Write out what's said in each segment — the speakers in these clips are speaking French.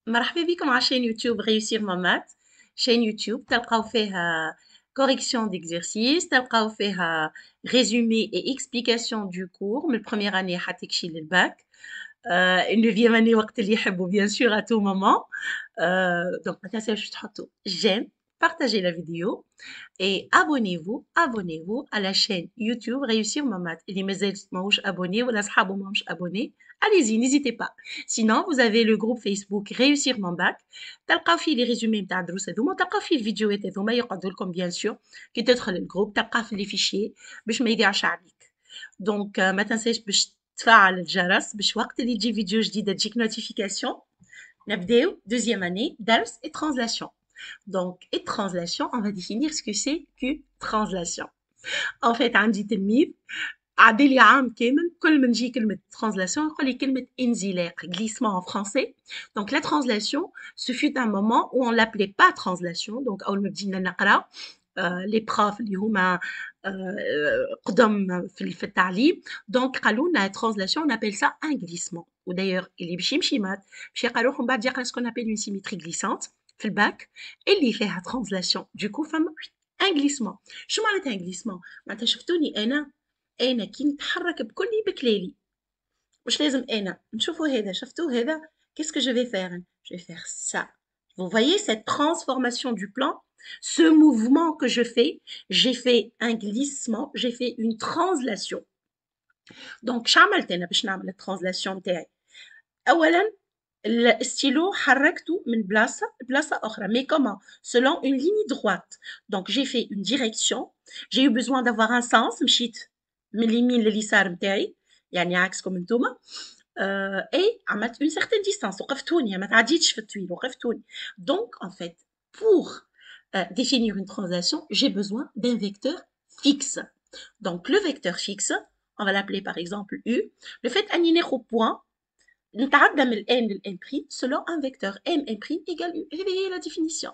مرحبا بكم على chaîne YouTube Réussir ma maths. chaîne YouTube تلقاو فيها correction d'exercices, تلقاو فيها résumé et explication du cours من première année حتى تكشي للباك. النوفيام année وقت اللي يحبوا bien sûr à tout moment. Donc ما تنساوش تحطوا j'aime, partagez la vidéo et abonnez-vous à la chaîne YouTube Réussir ma maths. اللي مازال ماهوش abonné ولا صحابه ماهمش abonné, allez-y, n'hésitez pas. Sinon, vous avez le groupe Facebook Réussir mon bac. تلقاو فيه les résumés نتاع الدروس هذوما وتلقاو فيه الفيديوهات هذوما يقعدوا لكم bien sûr. كي تدخل الجروب تلقاه في لي فيشيي باش ما يضيعش عليك. دونك ما تنساش باش تفعل الجرس باش وقت اللي تجي فيديو جديدة تجيك نوتيفيكاسيون. نبداو deuxième année درس et translation. Donc, et translation, on va définir ce que c'est qu'une translation. En fait, عندي تلميذ عادلي عام كامل كل ما نجي كلمة translation يقول لي كلمة انزلاق glissement en français. Donc la translation, ce fut un moment où on l'appelait pas translation. Donc أول ما بدينا نقرا les profs اللي هما قدام في التعليم دونك قالوا لنا translation on appelle ça un glissement. ودايوغ اللي باش يمشي مات باش يلقى روحه من بعد يقرا سكون appelle une symétrie glissante في الباك اللي فيها translation. Du coup فما un glissement. شو معناتها un glissement؟ معناتها شفتوني أنا كي نتحرك بكلي بكلالي مش لازم أنا نشوفوا هذا شفتوا هذا qu'est-ce que je vais faire je vais faire ça. Vous voyez cette transformation du plan, ce mouvement que je fais, j'ai fait un glissement, j'ai fait une translation. Donc شعملت أنا باش نعمل الترانزلاسيون نتاعي؟ أولا الستيلو حركته من بلاصة أخرى mais comment selon une ligne droite. Donc j'ai fait une direction, j'ai eu besoin d'avoir un sens مشيت من اليمين لليسار نتاعي يعني عكسكم انتوما et عملت une certaine distance وقفتوني ما تعديتش في الطويل وقفتوني. Donc en fait pour définir une translation j'ai besoin d'un vecteur fixe. Donc le vecteur fixe on va l'appeler par exemple U. Le fait أني ناخد point نتعدى من ال n لل n' selon un vecteur m' égale U. هذه هي la définition.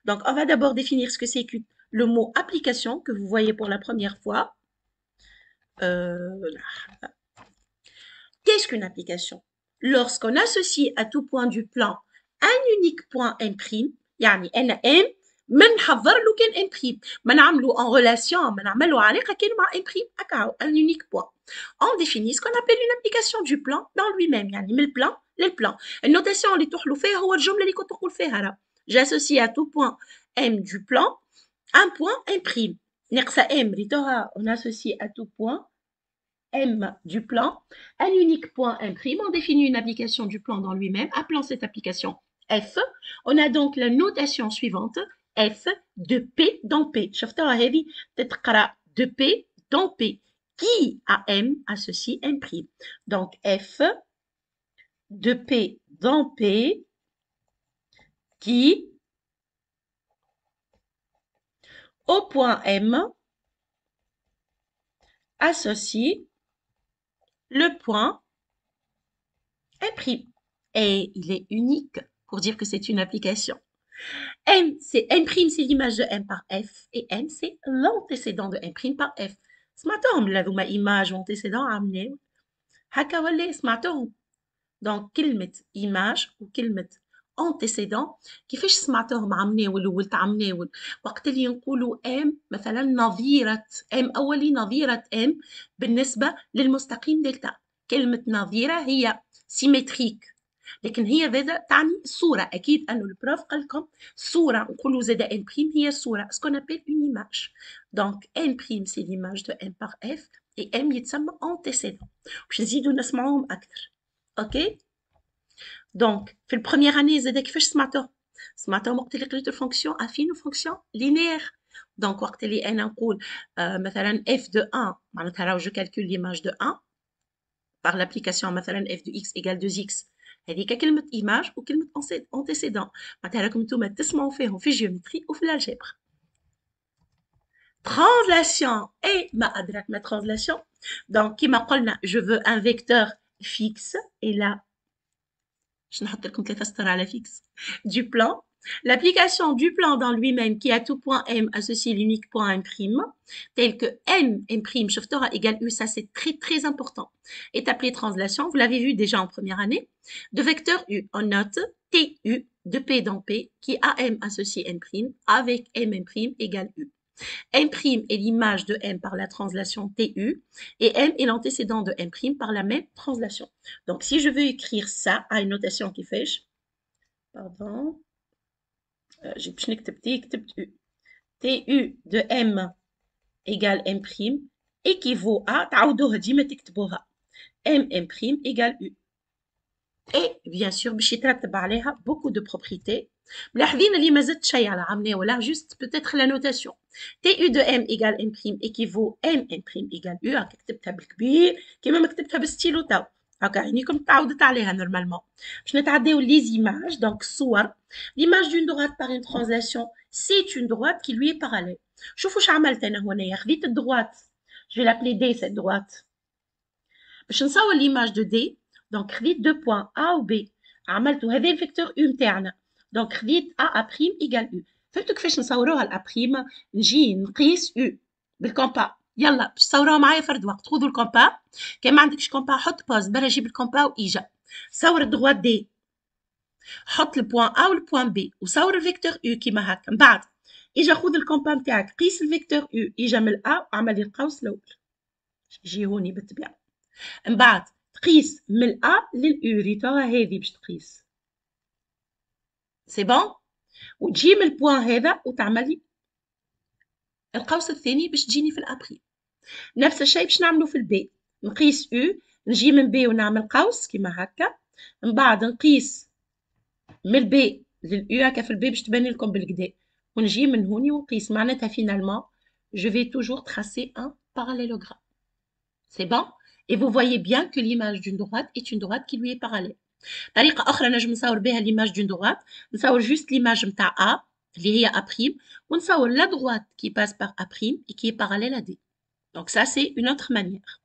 Donc on va d'abord définir ce que c'est que le mot application que vous voyez pour la première fois. Qu'est-ce qu'une application? Lorsqu'on associe à tout point du plan un unique point M', يعني أنا M ما نحضر له كان M'، ما نعملو en relation ما نعملو علاقة كان مع M'، هكا un unique point. On définit ce qu'on appelle une application du plan dans lui-même، يعني من البلان للبلان. النوتاسيون اللي تروح له فيها هو الجملة اللي كنت نقول فيها راه. J'associe à tout point M du plan un point M'. ناقصة M ريتوها on associe à tout point M du plan, un unique point imprime, on définit une application du plan dans lui-même, appelant cette application F. On a donc la notation suivante, F de P dans P. شفتوها هذه تتقرأ de P dans P. Qui à M associe M'. Donc F de P dans P qui au point M associe le point M'. Et il est unique pour dire que c'est une application. M, c'est M', c'est l'image de M par F. Et M, c'est l'antécédent de M' par F. سمعتوهم هذوما image وانtécédent عاملين هكا ولا سمعتوهم. دونك كلمة image وكلمة antécédent كيفاش سمعتوهم عمناول وولت عمناول وقت اللي نقولوا M مثلا نظيرة M أولي نظيرة M بالنسبة للمستقيم دلتا. كلمة نظيرة هي سيمتريك لكن هي زاده تعني صورة. أكيد أنه البروف قال لكم صورة نقولوا زاده ان بريم هي صورة ce qu'on appelle une image. Donc n prime c'est l'image de m par f et m يتسمى antécédent. باش نزيدوا نسمعوهم أكثر. أوكي دونك في البروميير اني زاده كيفاش سمعتوهم وقت اللي قريتو فونكسيون افين وفونكسيون لينير. دونك وقت اللي أنا نقول مثلا f de 1 معناتها راهو جو كالكول l'image de 1 par l'application مثلا f de x égale 2x. هذيك كلمة إيماج وكلمة antécédent معناتها راكم نتوما تسمعوا فيهم في الجيومتري وفي الالجبر. Translation et ما أدراك ما translation. Donc كيما قلنا je veux un vecteur fixe et là je نحط لكم 3 سطر على fixe du plan. L'application du plan dans lui-même qui à tout point M associe l'unique point M', tel que M' شفتوها égale U, ça c'est très très important, est appelé translation. Vous l'avez vu déjà en première année. De vecteur U, on note TU de P dans P qui a M associé M' avec MM' égale U. M' est l'image de M par la translation TU et M est l'antécédent de M' par la même translation. Donc, si je veux écrire ça à une notation qui fait, pardon, j'ai باش نكتب T كتبت U. TU de M égale M' équivaut à تعاودوها ديما تكتبوها MM' égale U. Et bien sûr باش يترتب عليها beaucoup de propriétés. ملاحظين اللي ما زدت شيء على عمليه ولا juste peut-être la notation. TU de M égale M' équivaut MM' égale U. هكا كتبتها بالكبير كيما ما كتبتها بالستيلو تو. هكا عينيكم تعودت عليها نورمالمون. باش نتعداو les images donc الصور. L'image d'une droite par une translation c'est une droite qui lui est parallèle. شوفوا واش عملت انا هنايا خذيت الدروات. Je vais l'appeler D cette droite. باش نصور l'image de D. Donc خذيت deux points A ou B. عملتو هذا الفيكتور U نتاعنا. دونك خذيت A' إيجال U. فهمتوا كيفاش نصوروها الأ'؟ نجي نقيس U بالكومبا. يلا باش تصوروها معايا فرد وقت. خذوا الكومبا. كان ما عندكش كومبا حط باز برا جيب الكومبا وإجا. صور الدغوات دي. حط البوان A والبوان B وصور الفيكتور U كيما هكا. من بعد إجا خذ الكومبا نتاعك قيس الفيكتور U إجا من الأ وعمل لي القوس الأول. يجي هوني بالطبيعة. من بعد تقيس من الأ للأو ريتوها هذه باش تقيس. سي بون؟ وتجي من البوان هذا وتعملي القوس الثاني باش تجيني في الأبري. نفس الشيء باش نعملو في البي. نقيس أو نجي من بي ونعمل قوس كيما هكا. من بعد نقيس من البي للأو هكا في البي باش تبان لكم بالكدا. ونجي من هوني ونقيس معناتها فينالمون je vais toujours tracer un parallélogramme. C'est bon? Et vous voyez bien que l'image d'une droite est une droite qui lui est parallèle. طريقة أخرى نجم نصور بها l'image d'une droite. نصور juste l'image متاع A اللي هي A' ونصور la droite qui passe par A' et qui est parallèle à D. Donc ça c'est une autre manière.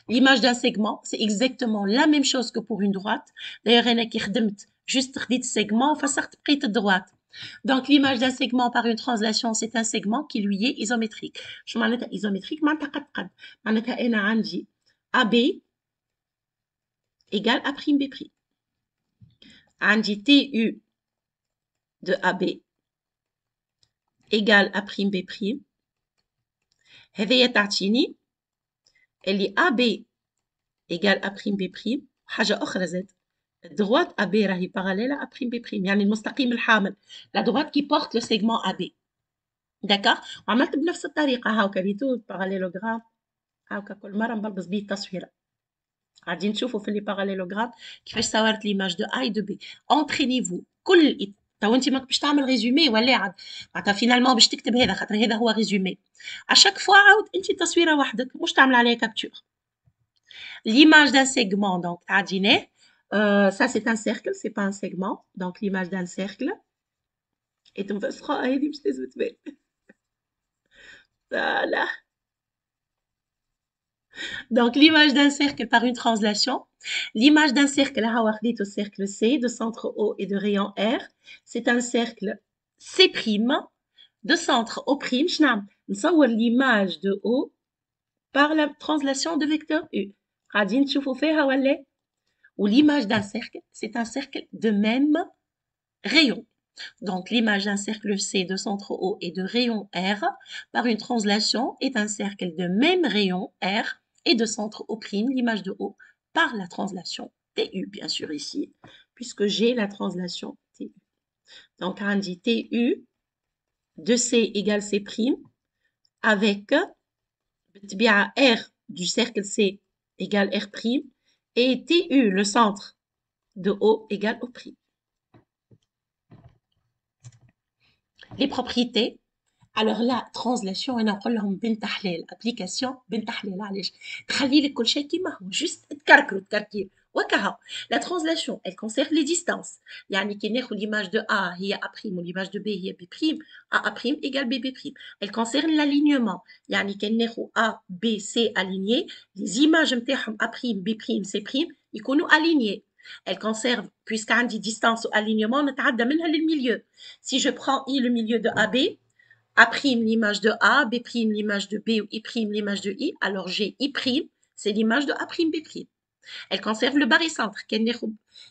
L'image d'un segment, c'est exactement la même chose que pour une droite. D'ailleurs أنا كي خدمت juste خديت segment وفسرت بقية الدروات. Donc l'image d'un segment par une translation, c'est un segment qui lui est isométrique. شو معناتها isométrique؟ معناتها قد معناتها أنا عندي AB égale A'B'. عندي TU de AB égale A'B'. هذيا تعطيني اللي AB égale A'B'. حاجة أخرى زاد. droite AB راهي parallèle à A'B'. يعني المستقيم الحامل. La droite qui porte le segment AB. داكوغ؟ وعملت بنفس الطريقة هاكا ريتو باراليلوغرام. هاكا كل مرة نبلبص بيه التصويرة. غادي نشوفوا في لي باراليلوغرام كيفاش صورت ليماج دو اي دو بي. انترينيفو كل تو انت ماك باش تعمل ريزومي ولا عاد معناتها فينالمون باش تكتب هذا خاطر هذا هو ريزومي. اشاك فوا عاود انت تصويره وحدك مش تعمل عليها كابتور. L'image d'un segment donc عاديناه. Ça c'est un cercle, c'est pas un segment. Donc l'image d'un cercle. Et تنفسخها هذه باش تثبت بالي. Voilà. Donc l'image d'un cercle par une translation. L'image d'un cercle, là, au cercle C, de centre O et de rayon R, c'est un cercle C', de centre O'. Nous avons l'image de O par la translation de vecteur U. Ou l'image d'un cercle, c'est un cercle de même rayon. Donc l'image d'un cercle C de centre O et de rayon R par une translation est un cercle de même rayon R et de centre O', l'image de O, par la translation TU, bien sûr ici, puisque j'ai la translation TU. Donc on dit TU de C égale C' avec R du cercle C égale R' et TU, le centre de O, égale O'. Les propriétés. Alors la translation انا نقول لهم بنت حلال ابليكاسيون بنت حلال علاش تخلي لك كل شيء كيما هو جوست تكركروا تكركير وكها. La translation elle concerne les distances. يعني كي ناخذ l'image de A هي A' و l'image de B هي B', A' égale BB'. Elle concerne l'alignement. يعني كي ناخذ A B C aligné les images نتاعهم A' B' C' يكونوا alignés. Elle conserve, puisqu'عندي distance ou alignement, نتعدى منها للمilieu. Si je prends I le milieu de AB, A' l'image de A, B' l'image de B ou I' l'image de I, alors j'ai I', c'est l'image de A', B'. Elle conserve le barycentre.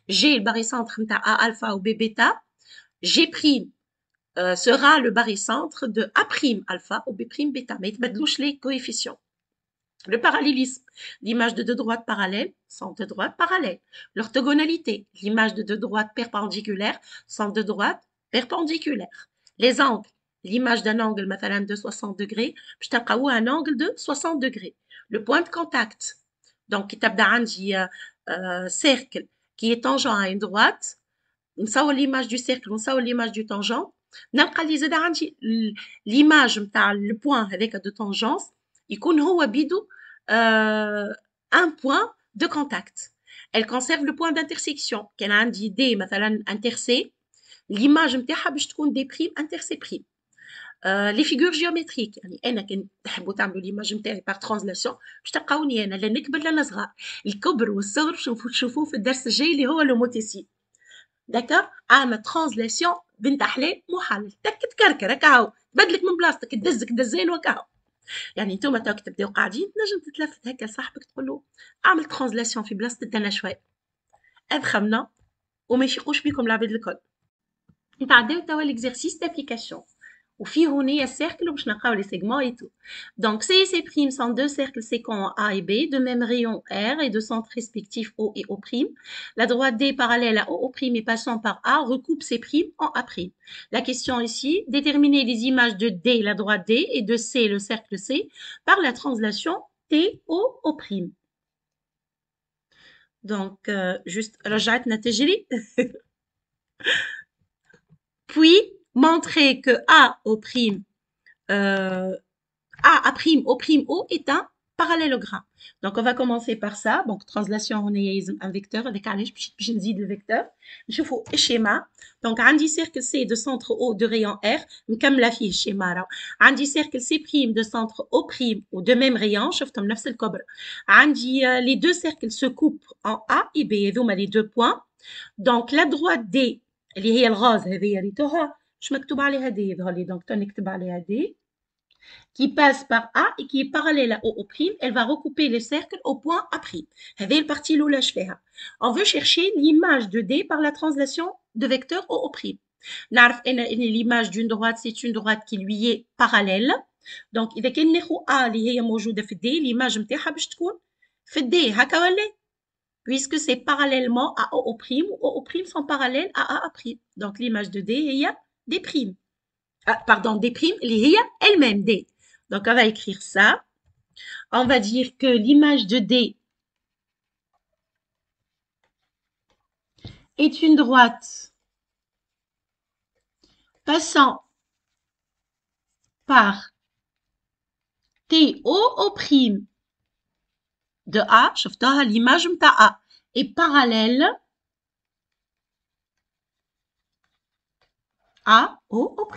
J'ai le barycentre de A alpha ou B bêta. G' sera le barycentre de A' alpha ou B' bêta. Mais il ne les coefficients. Le parallélisme, l'image de deux droites parallèles sont deux droites parallèles. L'orthogonalité, l'image de deux droites perpendiculaires sont deux droites perpendiculaires. Les angles, l'image d'un angle de 60 degrés, je t'en un angle de 60 degrés. Le point de contact, donc il y a un cercle qui est tangent à une droite, on sait l'image du cercle, on sait l'image du tangent. L'image le point avec de tangence, يكون هو بيدو un point de contact. Elle conserve le point d'intersection. كان عندي D مثلا intercé, l'image نتاعها باش تكون D' intercé prime. Les figures géométriques يعني انا كان تحبوا تعملوا l'image نتاعي par translation باش تلقاوني انا لا نكبر لا نصغر. الكبر والصغر باش تشوفوه في الدرس الجاي اللي هو لو موتيسي. داكور اعمل ترانزلاسيون بنت حلال محلل تك تكركر هكا هو تبدلك من بلاصتك تدزك دزين وكا يعني انتوما توك تبداو قاعدين تنجم تتلفت هكا لصاحبك تقول له اعمل ترانزلاسيون في بلاصه انا شويه افخمنا وما يفيقوش بيكم العباد الكل نتعداو توا ليكزرسيس دابليكاسيون وفيه هنا cercle باش نلقاو les segments et tout. Donc C et C' sont deux cercles séquents A et B de même rayon R et de centres respectifs O et O'. La droite D parallèle à O' et passant par A recoupe C' en A'. La question ici, déterminer les images de D, la droite D, et de C, le cercle C, par la translation T O O'. Donc, juste, رجعتنا تجري. Puis, montrer que A O', A', O' est un parallélogramme. Donc, on va commencer par ça. Donc, translation, on est un vecteur. Avec je nzid le vecteur. Je fais le schéma. Donc, un cercle C de centre O de rayon R. Comme la fille schéma. Un cercle C' de centre O' ou de même rayon. Je fais le cobre. Les deux cercles se coupent en A et B. Et donc, les deux points. Donc, la droite D, اللي هي الغاز هذه ريتوها مش مكتوب عليها دي يظهر لي دونك نكتب عليها دي qui passe par A et qui est parallèle à O', elle va recouper les cercles au point A'. هذه البارتي الاولى شفاها. On veut chercher l'image de D par la translation de vecteur O'. نعرف ان l'image d'une droite c'est une droite qui lui est parallèle. Donc اذا كان ناخذ A اللي هي موجوده في D l'image نتاعها باش تكون في D هكا ولا puisque c'est parallèlement à O', ou O' sont parallèles à A'. Donc l'image de D هي D'. Pardon, D', اللي هي elle-même D. Donc on va écrire ça. On va dire que l'image de D est une droite passant par TO' de A, شفتوها l'image نتاع A est parallèle à O'.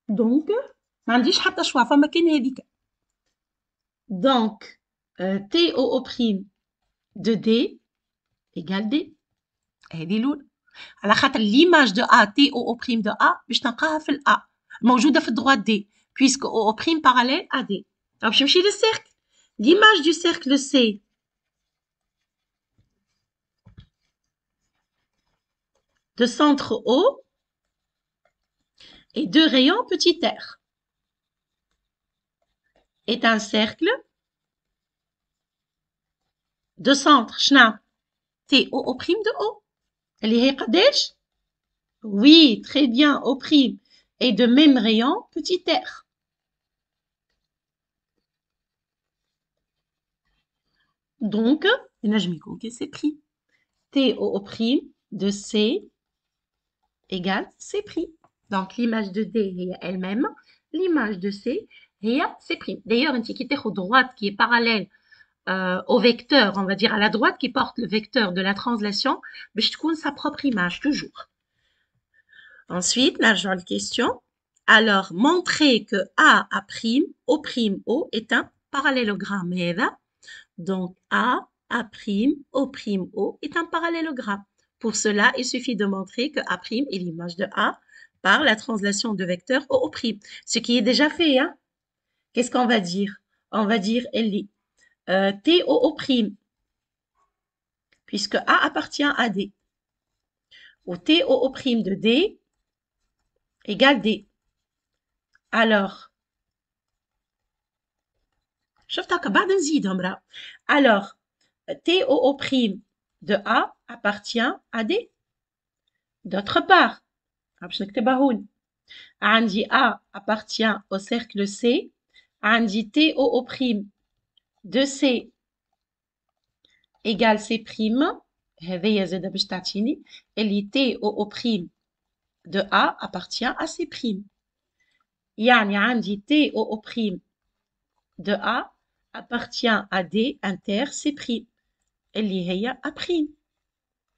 Donc ما عنديش حتى شوا فما كان هذيك. Donc TO' de D égale D. هذه الأولى. على خاطر l'image de A TO' de A باش نلقاها في A موجودة في droite D puisque O' parallèle à D. Donc باش نمشي للcercle. L'image du cercle C de centre O et de rayon petit r est un cercle de centre TO' de O. اللي هي قداش؟ Oui, très bien, O' et de même rayon petit r. Donc, نجم يكون كي c'est pris. TO' de C égale C'. Donc, l'image de D est elle-même, l'image de C est C'. D'ailleurs, une qui est droite qui est parallèle au vecteur, on va dire à la droite qui porte le vecteur de la translation, je trouve sa propre image, toujours. Ensuite, là, j'ai une question. Alors, montrer que A', O' est un parallélogramme. Donc, A', O' est un parallélogramme. Pour cela, il suffit de montrer que A' est l'image de A par la translation de vecteur O'. Ce qui est déjà fait. Hein? Qu'est-ce qu'on va dire? On va dire TO' puisque A appartient à D. Ou TOO' de D égale D. Alors, شفتك بعد نزيدهم راه. Alors, TOO' de A appartient à D. D'autre part, باش نكتبها هون. عندي A appartient au cercle C. عندي TOO' de C égale C'. هذه زادة باش تعطيني اللي TOO' de A appartient à C'. يعني عندي TOO' de A appartient à D inter C'. اللي هي A'.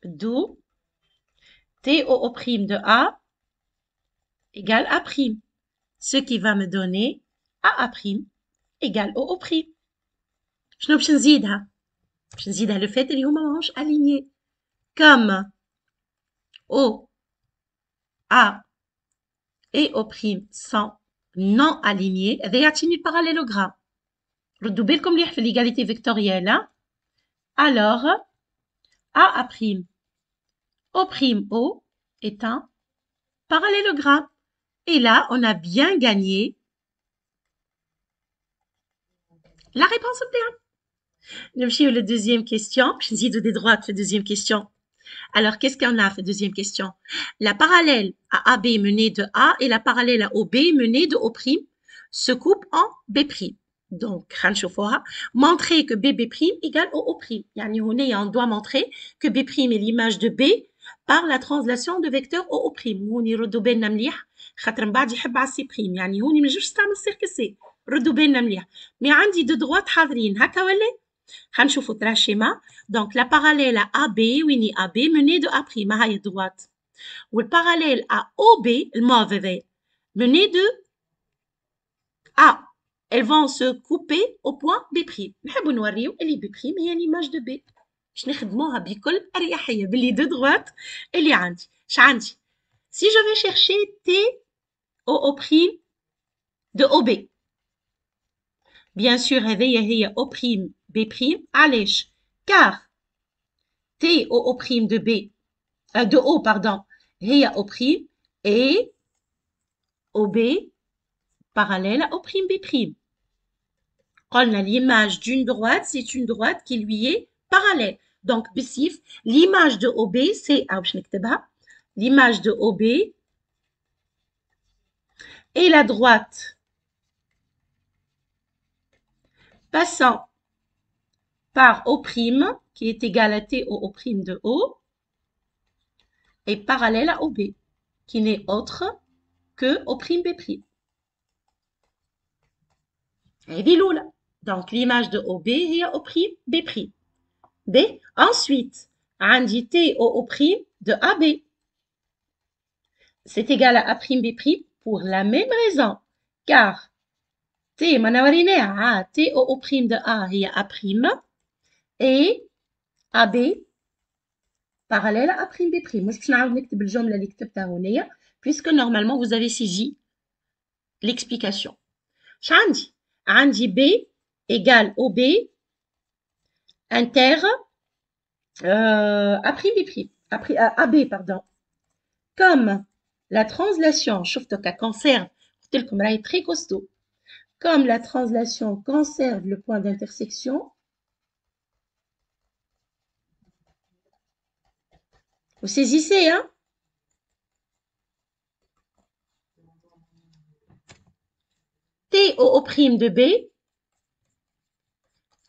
D'où TOO' de A égale A'. Ce qui va me donner AA' égale OO'. شنو باش نزيدها؟ باش نزيدها le fait اللي هما ماهمش alignés. Comme O, A et O' sont non alignés, هذا يعطيني الباراليلوغرام. ردوا بالكم مليح في l'égalité vectorielle. Alors, AA' O' est un parallélogramme. Et là, on a bien gagné la réponse bien. نمشيو للدوزيام كيستيون باش نزيدو دي droites في deuxième question. Alors, qu'est-ce qu'on a fait deuxième question? La parallèle à AB menée de A et la parallèle à OB menée de O' se coupent en B'. Donc, هنشوفوها. Montrer que BB' égale OO'. يعني هنا on doit montrer que B' est l'image de B par la translation de vecteur OO'. هوني ردوا بالنا مليح خاطر من بعد يحب على C'. يعني هوني ما نجمش نستعمل سيركل سي. ردوا بالنا مليح. مي عندي دو droites حاضرين هكا ولا؟ هنشوفوا ترى schéma. Donc, la parallèle à AB, ويني AB menée de A', هاي droite. والparallèle à OB, المauve menée de A. Elles vont se couper au point B'. نحبوا نوريو اللي B' هي l'image de B. باش نخدموها بكل أريحية باللي دو droite اللي عندي. اش عندي؟ Si je vais chercher T OO' de OB. Bien sûr, هي O' B'. علاش؟ car TOO' de B, de O, pardon, هي O' et OB parallèle à O'B'. قلنا l'image d'une droite, c'est une droite qui lui est parallèle. Donc, بسيف, l'image de OB, c'est, باش نكتبها, l'image de OB et la droite passant par O', qui est égale à TOO' de O, est parallèle à OB, qui n'est autre que O'B'. هذه الأولى. Donc, l'image de OB هي O'B'. B. Ensuite, عندي TOO' de AB. C'est égal à A'B' pour la même raison. Car T, ما وريناها, TOO' de A هي A' et AB parallèle à A'B'. مش باش نعاود نكتب الجملة اللي كتبتها هنايا puisque normalement vous avez saisi l'explication. اش عندي؟ عندي B égale OB inter AB, pardon. Comme la translation, شفتوا conserve, قلت لكم راهي très costaud. Comme la translation conserve le point d'intersection, vous saisissez, hein? TOO' de B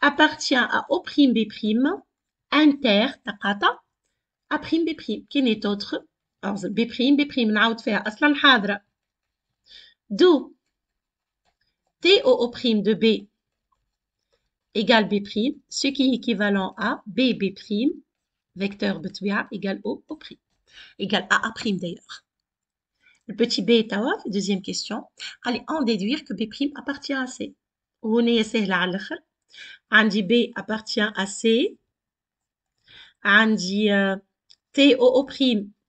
appartient à O'B' inter تقاطع A'B', qui n'est autre B', نعاود فيها أصلا حاضرة. D'où TOO' de B égale B', ce qui est équivalent à BB', vecteur بطبيعة égale OO', égale à A' d'ailleurs. Le petit B est à deuxième question. Allez, en déduire que B' appartient à C. وهنا سهلة على الآخر. عندي B appartient à C. عندي TOO',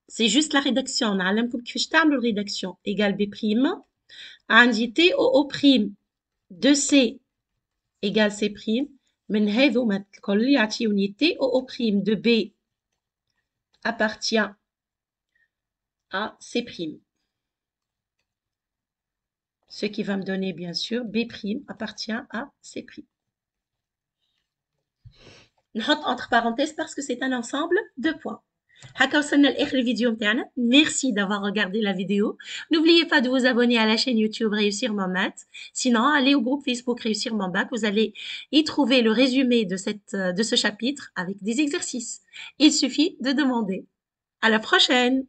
c'est juste la rédaction. نعلمكم كيفاش تعملوا الريداكسيون. Égale B'. عندي TOO' de C égale C'. من هذوما الكل يعطيوني T au prime de B appartient à C prime. Ce qui va me donner bien sûr B prime appartient à C prime. نحط entre parenthèses parce que c'est un ensemble de points. هكا وصلنا لآخر الفيديو متاعنا. Merci d'avoir regardé la vidéo. N'oubliez pas de vous abonner à la chaîne YouTube Réussir mon maths. Sinon, allez au groupe Facebook Réussir mon bac. Vous allez y trouver le résumé de ce chapitre avec des exercices. Il suffit de demander. À la prochaine!